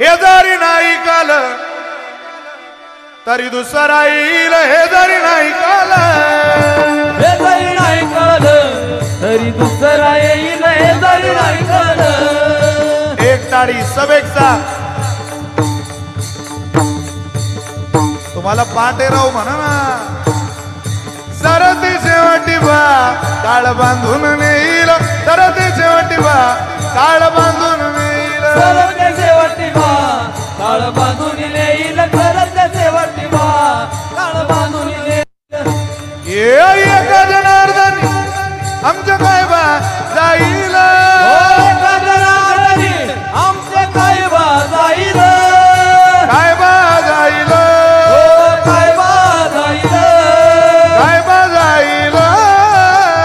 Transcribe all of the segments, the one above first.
हे जरी नाही काल तरी दुसरा येईल, हे जरी नाही काल, हे जरी नाही काल तरी दुसरा येईल, हे जरी नाही काल. एक टाळी सभेचा तुम्हाला पाटेराव म्हणा ना. सरते शेवटी बा काळ बांधून नेईल, सरते शेवटी बा काळ बांधून नेईल, सरते शेवटी बा काळ बांधून येईल, सरते शेवटी बा काळ बांधून येईल. ये एका जनार्दनी आमच्या काय बा जाईल, एका जनार्दनी आमचे काय बा जाईल, काय बा जाईल, काय बा जाईल, काय बा जाईल,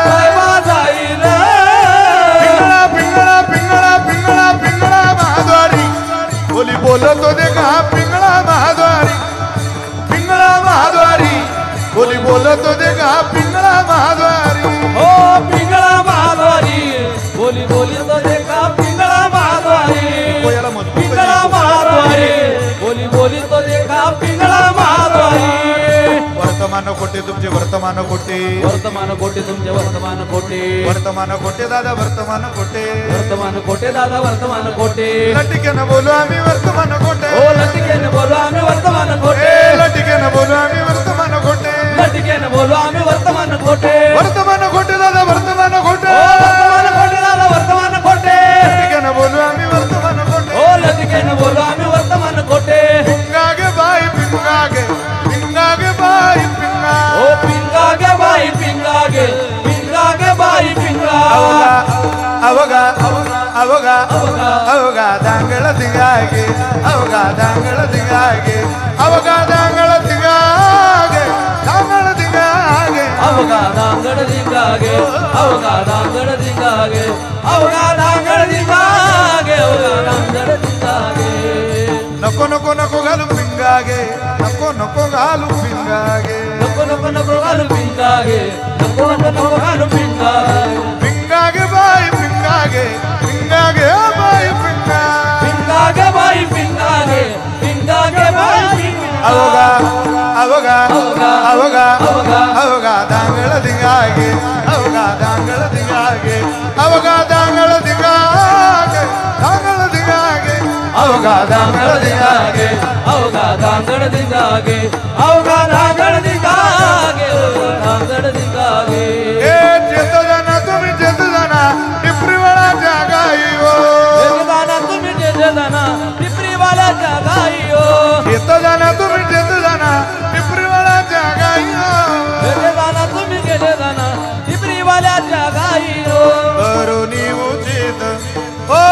काय बा जाईल. पिंगळा पिंगळा पिंगळा पिंगळा पिंगळा महाद्वारी बोली बोलतो दे का पिंगळा महाद्वारी, पिंगळा महाद्वारी बोली बोलतो दे का पिंगळा महाद्वारी. हो पिंगळा महाद्वारी बोली बोली तो देखा पिंगळा महाद्वारी, कोयाला मजबूत पिंगळा महाद्वारी बोली बोली तो देखा पिंगळा महाद्वारी. वर्तमान कोटे तुमचे वर्तमान कोटे, वर्तमान कोटे तुमचे वर्तमान कोटे, वर्तमान कोटे दादा वर्तमान कोटे, वर्तमान कोटे दादा वर्तमान कोटे. लटिकेनं बोलू आम्ही वर्तमान कोटे, हो लटिकेने बोलू आम्ही वर्तमान कोटे, लटिकेनं बोलू आम्ही वर्तमान कोटे, लटिकेने बोलू आम्ही वर्तमान कोटे. वर्तमान कोटे दादा वर्तमान कोटे, हो वर्तमान कोटे दादा वर्तमान कोटे, लटिकेनं बोलू आम्ही वर्तमान कोटे, हो लटिकेने बोलू आम्ही वर्तमान कोटे. पिंगागे बाई पिंगागे, पिंगागे बाई पिंगा, ओ पिंगा गे बाई पिंगा गे, पिंगा गे बाई पिंगा. अवगा अवगा अवगा दांगळ दिगागे, अवगा दांगळ दिगागे, अवगा दांगळ दिगागे, दांगळ दिगागे, अवगा दांगड दिगागे, अवगा दांगड दिगागे, अवगा दांगड दिगागे, अवगा दांगड दिगागे. नको नको नको घालू पिंगागे, नको नको घालू पिंगागे, नको नको नको घालू पिंगागे, नको नको नको घालू पिंगागे. पिंगागे बाई पिंगागे, पिंगागे बाई पिंगा, पिंगागे बाई पिंगागे, पिंगागे बाई पिंगा. अवगा अवगा अवगा अवगा दांगळ दिगागे, अवगा दांगळ दिगागे, अवगा दांगळ दिगागे, दांगळ दिगागे, अवगा दांगळ दिगागे, अवगा दांगड दिगागे, अवगा दांगड दिगागे, अवगा दांगड दिगागे. ए चेत जाना तुम्ही चेत जाना टिपरीवाळाच्या गाई हो, जगदाना तुम्ही जगदाना पिपरीवाल्याच्या गाई हो, चेत जाना तुम्ही चेत जाना टिपरीवाळाच्या गाई हो, जगदाना तुम्ही जगदाना पिपरीवाल्याच्या गाई हो. करुणी उचित हो,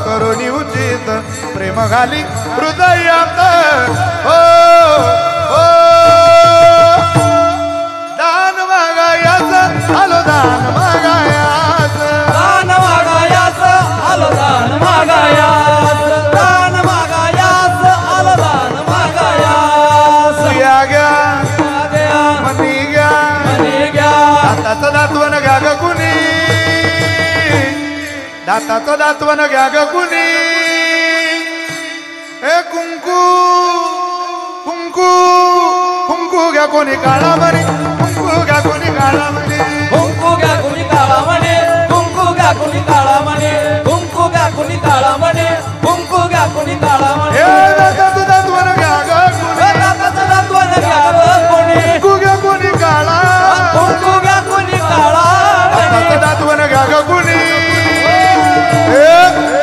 करुणी उचित प्रेम घाली हृदयात हो, हो दान मागायाच आलो दान मागायाच, दान मागायास आलो दान मागायास, दान मागायास आलो दान मागायास. या घ्या गया मनी घ्या, मनी घ्या, दाताचं दातवण घ्या ग कुणी, दाताचं दातवण घ्या ग कुणी, ए कुंकू कुंकू कुंकू घ्या कोणी काळा मणी, कुंकू घ्या कोणी काळा मणी, कुंकू घ्या कुणी काळा म्हणे, कुंकू घ्या कुणी काळा म्हणे, कुंकू घ्या कुणी काळा म्हणे, कुंकू घ्या कुणी काळा म्हणे. ए दाताचं दातवण घ्या ग कुणी, दाताचं दातवण घ्या ग कोणी, कुंकू घ्या कोणी काळा, कुंकू घ्या कुणी काळा दाताचं म्हणे. दातवण घ्या ग कुणी, ए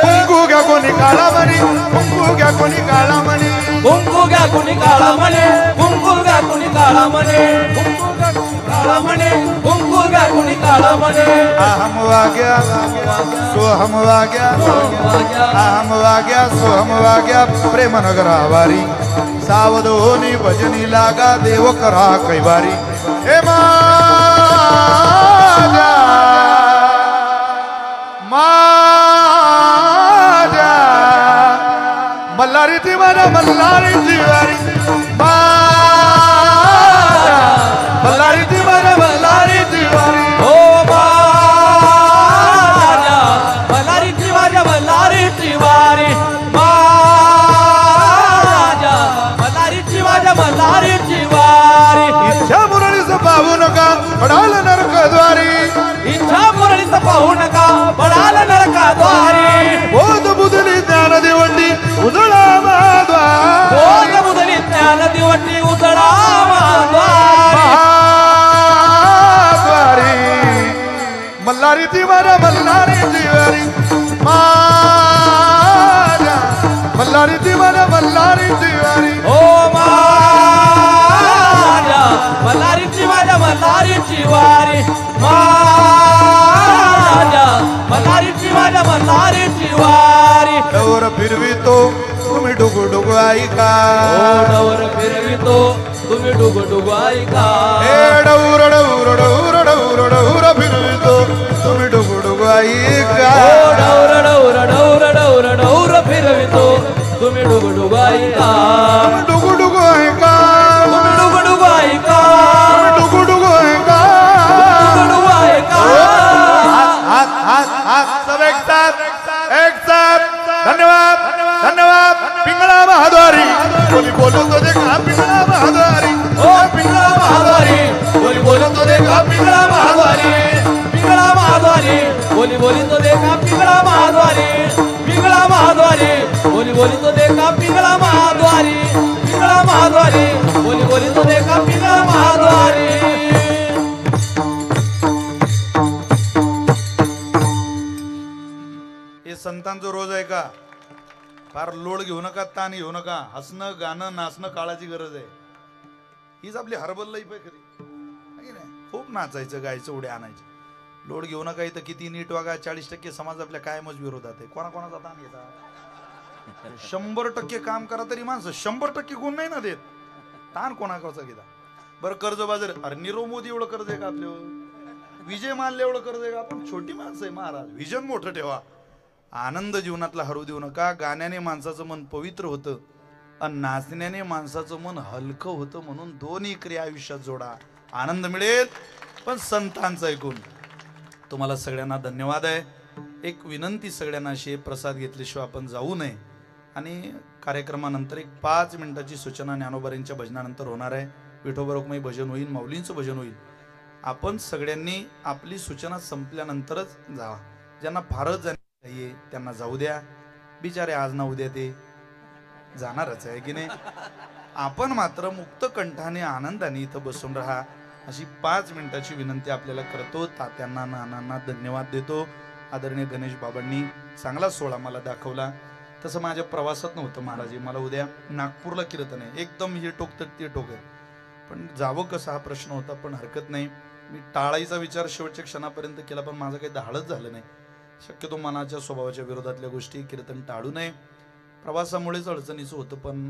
कुंकू घ्या कोणी काळा मणी, कुंकू घ्या कोणी काळा मणी, कुंकू घ्या कुणी काळा म्हणे, कुंकू घ्या कुणी काळा म्हणे, कुंकू घ्या कुणी काळा म्हणे, कुंकू घ्या कुणी काळा म्हणे. अहम वाग्या सोहम वाग्या, अहम वाग्या सोहम वाग्या प्रेमनगर आवारी, सावध होनी भजनी लागा देव करा कैवारी. हे माझ्या माझ्या मल्हारी ती माझ्या मल्हारी जीवारी, माझ्या मल्हारी ती माझ्या मल्हारी जीवारी. हो माझ्या मल्हारी ती माझ्या मल्हारी ती वारी, मल्हारीची वारी ओ माझ्या मल्हारीची वारी माझ्या मल्हारीची वारी डवर फिरवितो तुम्ही डुगु डुगु ऐका डवर फिरवितो तुम्ही डुगु डुगु ऐका हे डौर डौर डौर डौर डौर फिरवितो तुम्ही डुगु डुगु ऐका डौर डौर डौर डौर डौर फिरवितो तुम्ही डुगु डुगु ऐका डुगु डुगु ऐका तुम्ही डुगु डुगु ऐका डुगु डुगु ऐका डुगु ऐका हात हात हात सब एक साथ धन्यवाद धन्यवाद पिंगळा महाद्वारी बोली बोलतो देखा पिंगळा महाद्वारी ओ पिंगळा महाद्वारी बोली बोलतो देखा पिंगळा महाद्वारी पिंगळा महाद्वारी बोली बोलतो देखा पिंगळा महाद्वारी पिंगळा महाद्वारी बोली बोलतो देखा पिंगळा महाद्वारी पिंगळा महाद्वारी बोली बोलतो देखा पिंगळा महाद्वारी हे संतांचं रोज आहे का फार लोड घेऊ नका ताण घेऊ नका हसणं गाणं नाचणं काळाची गरज आहे हीच आपली हरबल लाईफ आहे खरी है की नाही खूप नाचायचं गायचं उड्या आणायचं लोड घेऊ नका इथं किती नीट वागा 40% समाज आपल्या कायमच विरोधात आहे कोणाकोणाचा ताण घेता 100% काम करा तरी माणसं 100% गुण नाही ना देत ताण कोणाचा घेता बरं कर्ज बाजार अरे नीरव मोदी एवढं कर्ज आहे का आपल्यावर विजय माल्य एवढं कर्ज आहे का आपण छोटी माणसं आहे महाराज विजन मोठं ठेवा आनंद जीवनातला हरवू देऊ नका गाण्याने माणसाचं मन पवित्र होतं आणि नाचण्याने माणसाचं मन हलकं होतं म्हणून दोन्ही क्रिया आयुष्यात जोडा आनंद मिळेल पण संतांचं ऐकून तुम्हाला सगळ्यांना धन्यवाद आहे एक विनंती सगळ्यांना अशी प्रसाद घेतल्याशिवाय आपण जाऊ नये आणि कार्यक्रमानंतर एक 5 मिनिटाची सूचना ज्ञानोबारींच्या भजनानंतर होणार आहे विठोबा रुक्माई भजन होईल माऊलींचं भजन होईल आपण सगळ्यांनी आपली सूचना संपल्यानंतरच जावा ज्यांना फारच जाणे त्यांना जाऊ द्या बिचारे आज ना उद्या ते जाणारच आहे की नाही आपण मात्र मुक्त कंठाने आनंदाने इथं बसून राहा अशी 5 मिनिटाची विनंती आपल्याला करतो तात्यांना नानांना धन्यवाद देतो आदरणीय गणेश बाबांनी चांगला सोहळा मला दाखवला तसं माझ्या प्रवासात नव्हतं महाराज मला उद्या नागपूरला कीर्तन आहे एकदम हे टोक तर ते टोक आहे पण जावं कसं हा प्रश्न होता पण हरकत नाही मी टाळायचा विचार शेवटच्या क्षणापर्यंत केला पण माझं काही धाडच झालं नाही शक्यतो मनाच्या स्वभावाच्या विरोधातल्या गोष्टी कीर्तन टाळू नये प्रवासामुळेच अडचणीचं होतं पण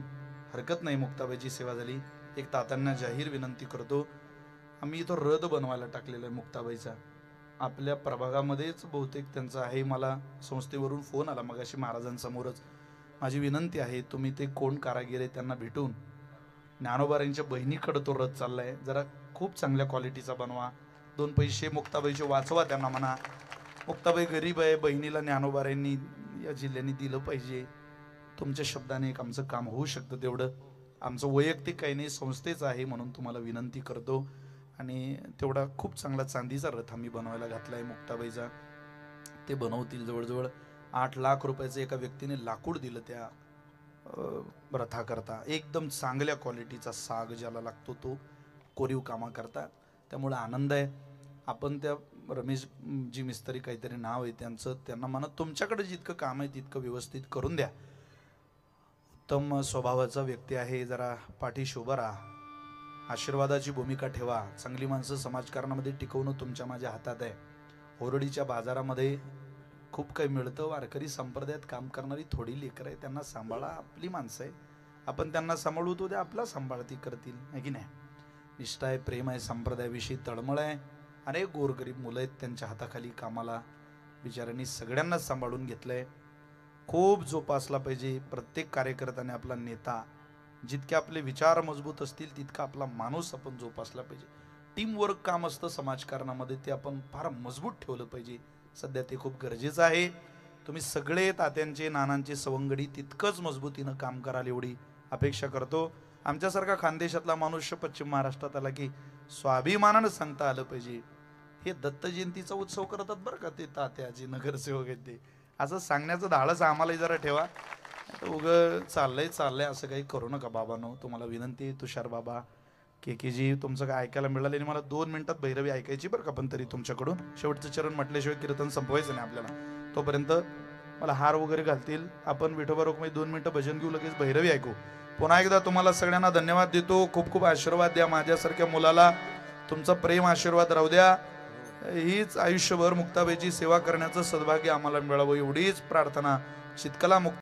हरकत नाही मुक्ताबाईची सेवा झाली एक तात्यांना जाहीर विनंती करतो आम्ही इथं रथ बनवायला टाकलेला आहे मुक्ताबाईचा आपल्या प्रभागामध्येच बहुतेक त्यांचा आहे मला संस्थेवरून फोन आला मगाशी महाराजांसमोरच माझी विनंती आहे तुम्ही ते कोण कारागीर आहे त्यांना भेटून ज्ञानोबारांच्या बहिणीकडे तो रथ चाललाय जरा खूप चांगल्या क्वालिटीचा बनवा 2 पैसे मुक्ताबाईचे वाचवा त्यांना म्हणा मुक्ताबाई गरीब आहे बहिणीला ज्ञानोबारांनी या जिल्ह्याने दिलं पाहिजे तुमच्या शब्दाने एक आमचं काम होऊ शकतं तेवढं आमचं वैयक्तिक काही नाही संस्थेचं आहे म्हणून तुम्हाला विनंती करतो आणि तेवढा खूप चांगला चांदीचा रथ आम्ही बनवायला घातलाय मुक्ताबाईचा ते बनवतील जवळजवळ 8 लाख रुपयाचं एका व्यक्तीने लाकूड दिलं त्या रथाकरता एकदम चांगल्या क्वालिटीचा साग ज्याला लागतो तो कोरीव कामा करता त्यामुळे आनंद आहे आपण त्या रमेश जी मिस्त्री काहीतरी नाव आहे त्यांचं त्यांना म्हणा तुमच्याकडे जितकं काम आहे तितकं व्यवस्थित करून द्या उत्तम स्वभावाचा व्यक्ती आहे जरा पाठीशी उभा राहा आशीर्वादाची भूमिका ठेवा चांगली माणसं समाजकारणामध्ये टिकवणं तुमच्या माझ्या हातात आहे होरडीच्या बाजारामध्ये खूप काही मिळतं वारकरी संप्रदायात काम करणारी थोडी लेकरं आहे त्यांना सांभाळा आपली माणसं आहे आपण त्यांना सांभाळू तो द्या आपला सांभाळ ती करतील आहे की नाही निष्ठा आहे प्रेम आहे संप्रदायाविषयी तळमळ आहे अनेक गोरगरीब मुलं आहेत त्यांच्या हाताखाली कामाला बिचाऱ्यांनी सगळ्यांनाच सांभाळून घेतलंय खूप जोपासला पाहिजे प्रत्येक कार्यकर्त्याने आपला नेता जितके आपले विचार मजबूत असतील तितका आपला माणूस आपण जोपासला पाहिजे टीम वर्क काम असतं समाजकारणामध्ये ते आपण फार मजबूत ठेवलं पाहिजे सध्या ते खूप गरजेचं आहे तुम्ही सगळे तात्यांचे नानांचे सवंगडी तितकंच मजबूतीनं काम कराल एवढी अपेक्षा करतो आमच्यासारखा खानदेशातला मनुष्य पश्चिम महाराष्ट्रात आला की स्वाभिमानानं सांगता आलं पाहिजे हे दत्त जयंतीचा उत्सव करतात बरं का ते तात्याचे नगरसेवक आहेत ते असं सांगण्याचं धाडस आम्हालाही जरा ठेवा उगं चाललंय असं काही करू नका बाबांनो तुम्हाला विनंती तुषार बाबा केकेजी तुमचं काय ऐकायला मिळालं आणि मला 2 मिनिटात भैरवी ऐकायची बरं का पण तरी तुमच्याकडून शेवटचं चरण म्हटल्याशिवाय कीर्तन संपवायचं नाही आपल्याला तोपर्यंत मला हार वगैरे घालतील. आपण विठोबा रुक्मिणी 2 मिनिटं भजन घेऊ, लगेच भैरवी ऐकू. पुन्हा एकदा तुम्हाला सगळ्यांना धन्यवाद देतो. खूप खूप आशीर्वाद द्या माझ्यासारख्या मुलाला. तुमचा प्रेम आशीर्वाद राहू द्या. हीच आयुष्यभर मुक्ताबाईची सेवा करण्याचं सद्भाग्य आम्हाला मिळावं एवढीच प्रार्थना. चितकला मुक्त